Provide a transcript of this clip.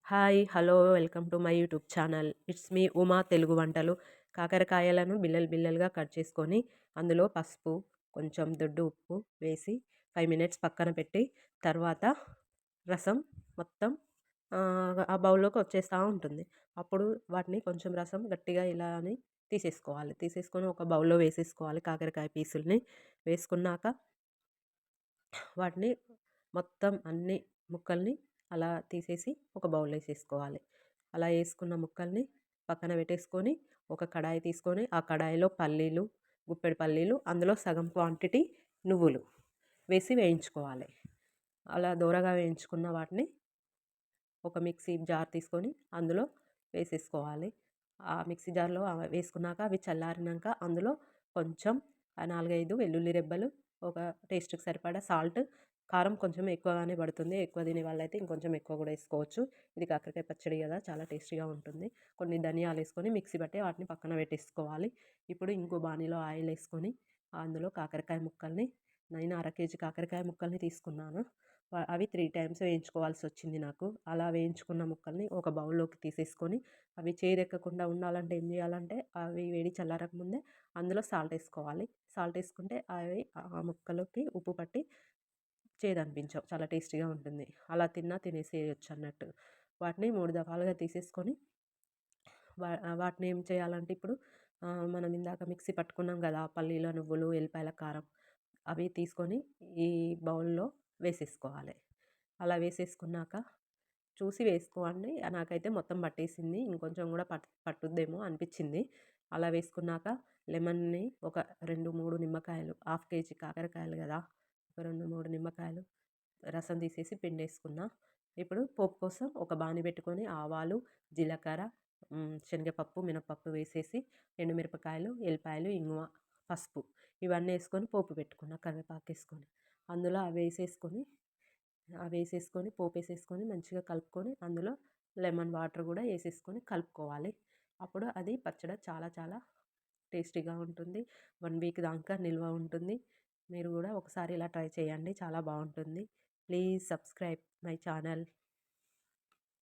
Hello! Welcome to my YouTube channel. It's me Uma Telugu వంటలు. కాకరకాయలను బిల్లలు బిల్లలుగా cut చేసుకొని, అందులో పసుపు, కొంచెం దొడ్డు ఉప్పు వేసి 5 మినిట్స్ పక్కన పెట్టి, తర్వాత రసం మొత్తం ఆ బౌల్‌లోకి వచ్చేస్తా ఉంటుంది. అప్పుడు వాటిని కొంచెం రసం గట్టిగా ఇలా అని తీసేసుకోవాలి. తీసేసుకొని ఒక బౌల్‌లో వేసేసుకోవాలి కాకరకాయ పీసుల్ని. వేసుకున్నాక వాటిని మొత్తం అన్ని ముక్కల్ని అలా తీసేసి ఒక బౌల్‌లో ఏసేసుకోవాలి. అలా ఏసుకున్న ముక్కల్ని పక్కన పెట్టేసుకొని, ఒక కడాయి తీసుకొని, ఆ కడాయిలో పల్లీలు, గుప్పెడు పల్లీలు, అందులో సగం క్వాంటిటీ నువ్వులు వేసి వేయించుకోవాలి. అలా దోరగా వేయించుకున్న వాటిని ఒక మిక్సీ జార్ తీసుకొని అందులో వేసేసుకోవాలి. ఆ మిక్సీ జార్‌లో వేసుకున్నాక అవి చల్లారినంక అందులో కొంచెం 4, 5 వెల్లుల్లి రెబ్బలు, ఒక టేస్ట్‌కి సరిపడా సాల్ట్, కారం కొంచెం ఎక్కువగానే పడుతుంది. ఎక్కువ తినే వాళ్ళైతే ఇంకొంచెం ఎక్కువ కూడా ఏసుకోవచ్చు. ఇది కాకరకాయ పచ్చడి కదా! చాలా టేస్టీగా ఉంటుంది. కొన్ని ధనియాలేసుకొని మిక్సీ పట్టి వాటిని పక్కన పెట్టేసుకోవాలి. ఇప్పుడు ఇంకో బాణీలో ఆయిలేసుకొని అందులో కాకరకాయ ముక్కల్ని, నేను అర కేజీ కాకరకాయ ముక్కల్ని తీసుకున్నాను. అవి 3 టైమ్స్ వేయించుకోవాల్సొచ్చింది నాకు. అలా వేయించుకున్న ముక్కల్ని ఒక బౌల్‌లోకి తీసేసుకొని, అవి చేదెక్కకుండా ఉండాలంటే ఏం జేయాలంటే, అవి వేడి చల్లారక ముందే అందులో సాల్టేసుకోవాలి. సాల్టేసుకుంటే అవి ఆ ముక్కలోకి ఉప్పు పట్టి చేదనిపించవు. చాలా టేస్టీగా ఉంటుంది. అలా తిన్నా తినేసేయొచ్చన్నట్టు. వాటిని 3 దఫాలుగా తీసేసుకొని వాటిని ఏం చేయాలంటే ఇప్పుడు మనం ఇందాక మిక్సీ పట్టుకున్నాం గదా! పల్లీల, నువ్వులు, ఎల్లిపాయల కారం అవి తీసుకొని ఈ బౌల్‌లో వేసేసుకోవాలి. అలా వేసేసుకున్నాక చూసి వేసుకోండి. నాకైతే మొత్తం పట్టేసింది. ఇంకొంచెం గూడా పట్టుద్దేమో అనిపిచ్చింది. అలా వేసుకున్నాక లెమన్‌ని ఒక 2, 3 నిమ్మకాయలు, హాఫ్ కేజీ కాకరకాయలు గదా! ఒక 2, 3 నిమ్మకాయలు రసం తీసేసి పిండేసుకున్నా. ఇప్పుడు పోపు కోసం ఒక బాణీ పెట్టుకొని ఆవాలు, జీలకర్ర, శనగపప్పు, మినపప్పు వేసేసి ఎండుమిరపకాయలు, ఎల్లిపాయలు, ఇంగువ, పసుపు ఇవన్నీ ఏసుకొని పోపు పెట్టుకున్నా కరివేపాకేసుకొని. అందులో అవేసేసుకొని పోపేసేసుకొని మంచిగా కలుపుకొని అందులో లెమన్ వాటర్ గూడా ఏసేసుకొని కలుపుకోవాలి. అప్పుడు అది పచ్చడి చాలా చాలా టేస్టీగా ఉంటుంది. 1 వీక్ దాకా నిల్వ ఉంటుంది. మీరు గూడా ఒకసారి ఇలా ట్రై చేయండి. చాలా బావుంటుంది. Please subscribe my channel.